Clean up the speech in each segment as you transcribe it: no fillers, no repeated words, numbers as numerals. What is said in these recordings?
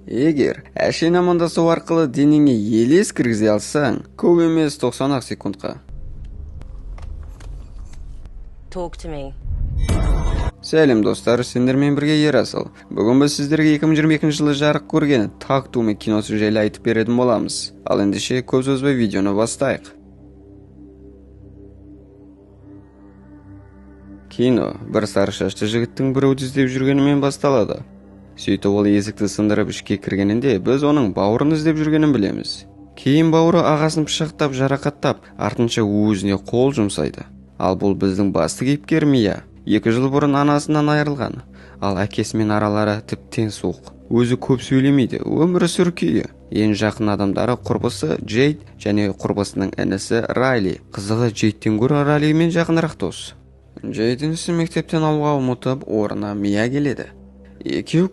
Егер әшейін амандасу арқылы денеңе елес кіргізе алсаң, көп емес 90 секундқа. Talk to me. Сәлем достар, сендермен бірге Ерасыл. Бүгін біз сіздерге 2022 жылы жарық көрген Talk to me киносы жайлы айтып беретін боламыз. Ал ендеше көп сөзбей видеоны бастайық. Кино бір сары шашты жігіттің біреуді іздеп жүргенімен басталады. Сөйтіп ол есікті сындырып ішке кіргенінде біз оның бауырын іздеп жүргенін білеміз. Кейін бауыры ағасын пышақтап, жарақаттап, артынша өзіне қол жұмсайды. Ал бұл біздің басты кейіпкер Мия. 2 жыл бұрын анасынан айырылған, ал әкесімен аралары тіптен суық. Өзі көп сөйлемейді, өмірі сүркүйі. Ең жақын адамдары құрбысы Джейд және құрбысының інісі Райли. Қызығы Джейдтен гөрі Райлимен жақынырақ дос. Джейд інісі мектептен алуға ұмытып, орнына Мия келеді. Екеуі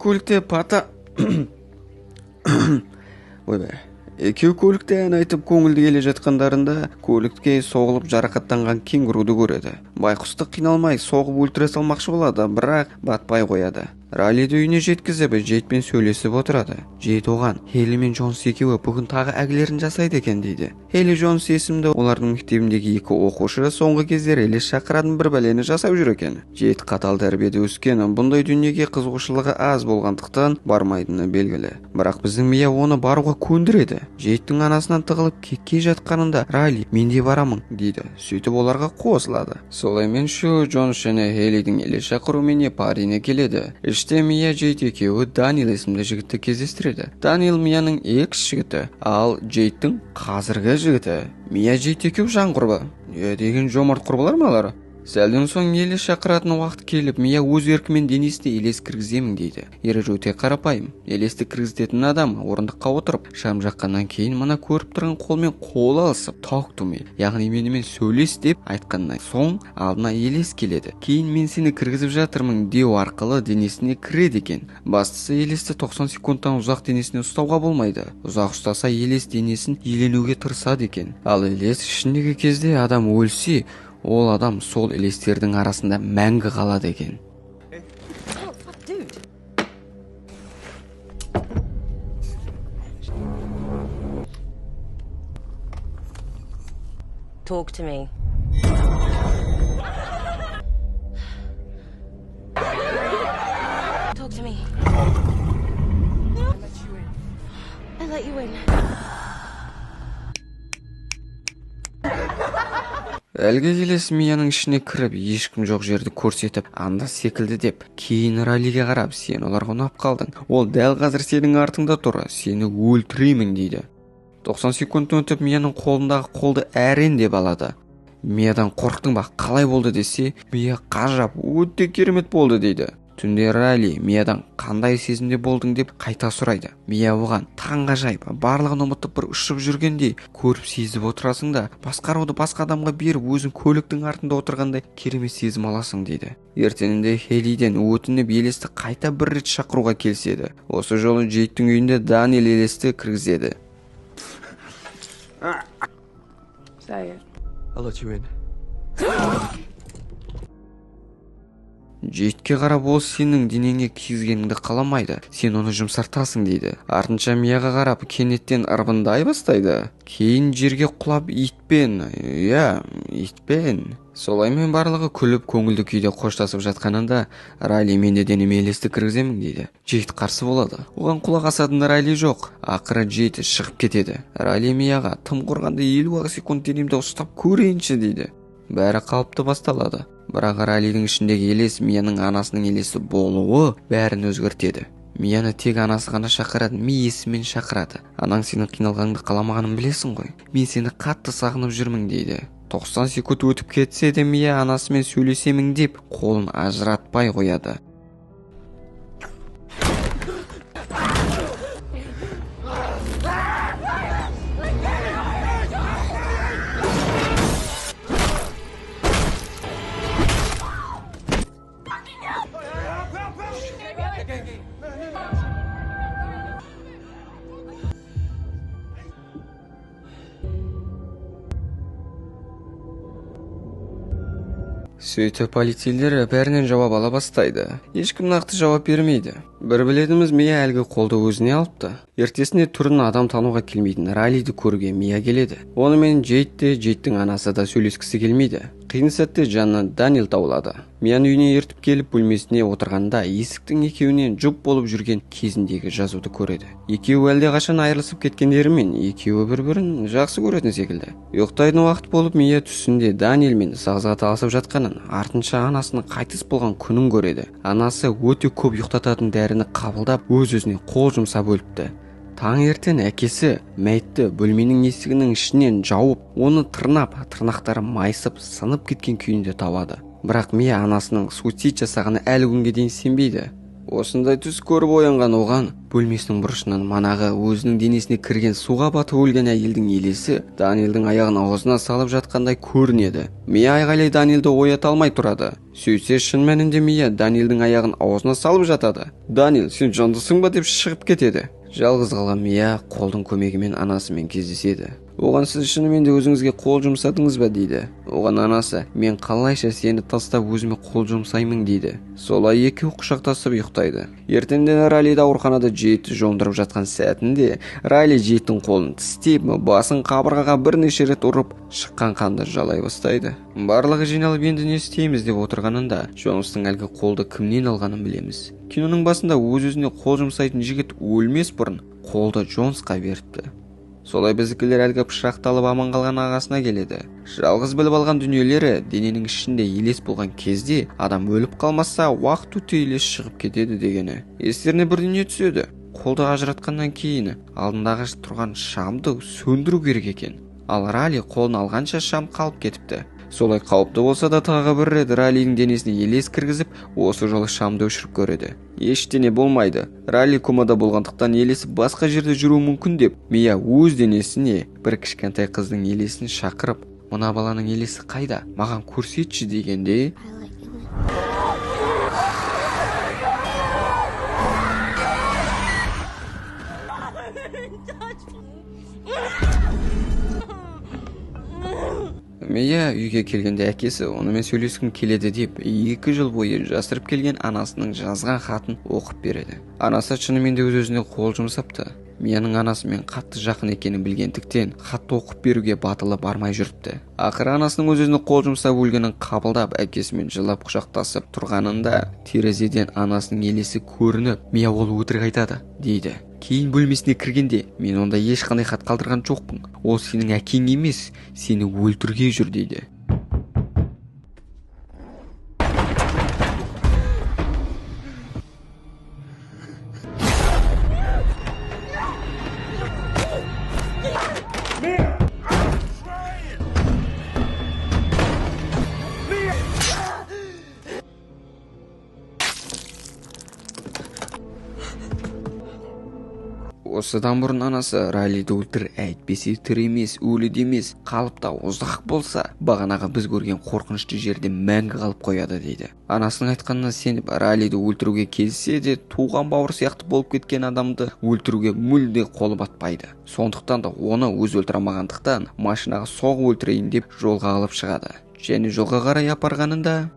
көлікте ән айтып көңілді келе жатқандарында көлікке соғылып жарақаттанған кенгуруды көреді. Байқұсты қиналмай соғып өлтіре салмақшы болады, бірақ батпай қояды. Райлиді үйіне жеткізіп, Джейдпен сөйлесіп отырады. Джейд оған Хейли мен Джонс екеуі бүгін тағы әгілерін жасайды екен дейді. Хейли Джонс есімді олардың мектебіндегі 2 оқушы соңғы кездері елес шақыратын бір бәлені жасап жүр екен. Джейд қатал тәрбиеде өскен, бұндай дүниеге қызығушылығы аз болғандықтан бармайтыны белгілі. Бірақ біздің Мия оны баруға көндіреді. Джейдтің анасынан тығылып кетке жатқанында Райли мен де барамын дейді. Сөйтіп оларға қосылады. Солаймен шу Джонс және Хейлидің елес шақыруымен парине келеді. Іште Мия Джейд екеуі Даниэл есімді жігітті кездестіреді. Даниэл Мияның экс жігіті, ал Джейдтің қазіргі жігіті. Мия Джейд екеуі жан құрбы. Деген жомарт құрбылар ма алар? Сәлден соң елес шақыратын уақыт келіп, Мия өз еркімен денесіне елес кіргіземін дейді. Ері өте қарапайым. Елесті кіргізетін адам орындыққа отырып, шам жаққаннан кейін мына көріп тұрған қолмен қол алысып, talk to me, яғни менімен сөйлес деп айтқаннан соң алдына елес келеді. Кейін мен сені кіргізіп жатырмын деу арқылы денесіне кіреді екен. Бастысы елесті 90 секундтан ұзақ денесіне ұстауға болмайды. Ұзақ ұстаса елес денесін иеленуге тырысады екен. Ал елес ішіндегі кезде адам өлсе, ол адам сол елестердің арасында мәңгі қалады екен. Talk to me. Talk to me. I let you in. Әлгі елес Мияның ішіне кіріп, ешкім жоқ жерді көрсетіп, анда секілді деп, кейін Райлиге қарап, сен оларға ұнап қалдың. Ол дәл қазір сенің артыңда тұр, сені өлтіремін дейді. 90 секунд өтіп, Мияның қолындағы қолды әрен деп алады. Миядан қорқтың ба, қалай болды десе, Мия қажап, өте керемет болды дейді. Түнде Райли Миядан қандай сезімде болдың деп қайта сұрайды. Мия оған таңғажайып, барлығын ұмытып бір ұшып жүргендей көріп сезіп отырасың да, басқаруды басқа адамға беріп өзің көліктің артында отырғандай керемет сезім аласың дейді. Ертеңінде Хейлиден өтініп елесті қайта бір рет шақыруға келседі. Осы жолы Джейдтің үйінде Даниэл елесті кіргізеді. I'll let you in. Джейдке қарап, ол сенің денеңе кигізгеніңді қаламайды, сен оны жұмсартасың дейді. Артынша Мияға қарап, кенеттен ырбындай бастайды. Кейін жерге құлап итпен. Солаймен барлығы күліп көңілді күйде қоштасып жатқанында Райли мен де денеме елесті кіргіземін дейді. Джейд қарсы болады. Оған құлақ асатын Райли жоқ. Ақыры Джейд шығып кетеді. Райли Мияға тым құрғанда 50 секунд денемді ұстап көрейінші дейді. Бәрі қалыпты басталады. Бірақ Райлидің ішіндегі елес Мияның анасының елесі болуы бәрін өзгертеді. Мияны тек анасы ғана шақырады, Миесімен шақырады. Анаң сенің қиналғаныңды қаламағанын білесің ғой. Мен сені қатты сағынып жүрмін дейді. 90 секунд өтіп кетсе де Мия анасымен сөйлесемін деп қолын ажыратпай қояды. Сөйтіп полицейлер бәрінен жауап ала бастайды. Ешкім нақты жауап бермейді. Бір білетініміз Мия әлгі қолды өзіне алыпты. Ертесіне түрін адам тануға келмейтін Райлиді көруге Мия келеді. Онымен Джейттің анасы да сөйлескісі келмейді. Қиын сәтте жанынан Даниэл табылады. Мияны үйіне ертіп келіп бөлмесіне отырғанда есіктің екеуінен жұп болып жүрген кезіндегі жазуды көреді. Екеуі әлде қашан айырылысып кеткендерімен екеуі бір-бірін жақсы көретін секілді. Ұйықтайтын уақыт болып Мия түсінде Даниэлмен сағызға таласып жатқанын, артынша анасының қайтыс болған күнін көреді. Анасы өте көп ұйықтататын дәріні қабылдап өз-өзіне қол жұмсап өліпті. Таңертең әкесі мәйітті бөлменің есігінің ішінен жауып, оны тырнақтары майысып, сынып кеткен күйінде табады. Бірақ Мия анасының суицид жасағаны әлі күнге дейін сенбейді. Осындай түс көріп оянған оған бөлмесінің бұрышынан манағы өзінің денесіне кірген суға батып өлген әйелдің елесі Даниэлдің аяғын аузына салып жатқандай көрінеді. Мия айғайлай Даниэлді оята алмай тұрады. Сөйтсе шын мәнінде Мия Даниэлдің аяғын аузына салып жатады. Даниэл, сен жандысың ба деп шығып кетеді. Жалғыз қалған Мия қолдың көмегімен анасымен кездеседі. Оған сіз шынымен де өзіңізге қол жұмсадыңыз ба дейді. Оған анасы, мен қалайша сені тастап өзіме қол жұмсаймын дейді. Солай екеуі құшақтасып ұйықтайды. Ертеңден Райлиді ауруханада Джейдті жондырып жатқан сәтінде Райли Джейдтің қолын тістеп, басын қабырғаға бірнеше рет ұрып, шыққан қанды жалай бастайды. Барлығы жиналып енді не істейміз деп отырғанында Джонстың әлгі қолды кімнен алғанын білеміз. Киноның басында өз-өзіне қол жұмсайтын жігіт өлмес бұрын қолды Джонсқа беріпті. Солай біздікілер әлгі пышақталып аман қалған ағасына келеді. Жалғыз біліп алған дүниелері дененің ішінде елес болған кезде адам өліп қалмаса уақыт өте елес шығып кетеді дегені. Естеріне бір дүние түседі. Қолды ажыратқаннан кейін алдындағы тұрған шамды сөндіру керек екен. Ал Райли қолын алғанша шам қалып кетіпті. Солай қауіпті болса да тағы бір рет Райлидің денесіне елес кіргізіп, осы жолы шамды өшіріп көреді. Ештеңе болмайды. Райли комада болғандықтан елесі басқа жерде жүруі мүмкін деп, Мия өз денесіне бір кішкентай қыздың елесін шақырып, мына баланың елесі қайда? Маған көрсетші дегенде, Мия үйге келгенде әкесі онымен сөйлескім келеді деп 2 жыл бойы жасырып келген анасының жазған хатын оқып береді. Анасы шынымен де өз-өзіне қол жұмсапты. Мияның анасымен қатты жақын екенін білгендіктен хатты оқып беруге батылы бармай жүріпті. Ақыры анасының өз-өзіне қол жұмсап өлгенін қабылдап әкесімен жылап құшақтасып тұрғанында терезеден анасының елесі көрініп, Мия ол өтірік айтады дейді. Кейін бөлмесіне кіргенде, мен онда ешқандай хат қалдырған жоқпын. Ол сенің әкең емес, сені өлтірге жүр дейді. Осыдан бұрын анасы Райлиді өлтір, әйтпесе тірі емес, өлі емес, қалыпта ұзақ болса, бағанағы біз көрген қорқынышты жерде мәңгі қалып қояды дейді. Анасының айтқанына сеніп, Райлиді өлтіруге келсе де, туған бауыр сияқты болып кеткен адамды өлтіруге мүлде қолы батпайды. Сондықтан да оны өз өлтірамағандықтан машинаға соғып өлтірейін деп жолға алып шығады. Және жолға қарай апарғанында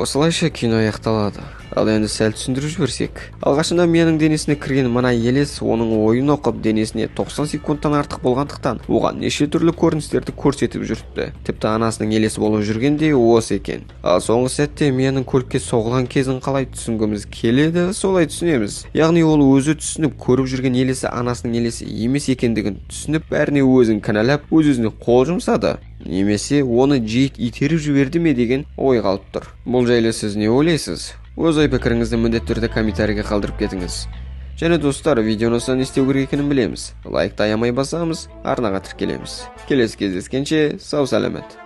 осылайша кино аяқталады. Ал енді сәл түсіндіріп жіберсек. Алғашында Мияның денесіне кірген мына елес оның ойын оқып денесіне 90 секундтан артық болғандықтан оған неше түрлі көріністерді көрсетіп жүріпті. Тіпті анасының елесі болып жүргенде осы екен. Ал соңғы сәтте Мияның көлікке соғылған кезін қалай түсінгіміз келеді, солай түсінеміз. Яғни ол өзі түсініп көріп жүрген елесі анасының елесі емес екендігін түсініп, бәріне өзін кінәлап, өз-өзіне қол жұмсады. немесе оны жейт итеріп жіберді ме деген ой қалып тұр. Бұл жайлы сіз не ойлайсыз? Өз ой пікіріңізді міндетті түрде комментарийге қалдырып кетіңіз. Және достар, видеоны не істеу керек екенін білеміз. Лайкты аямай басамыз, арнаға тіркелеміз. Келесі кездескенше сау саламат.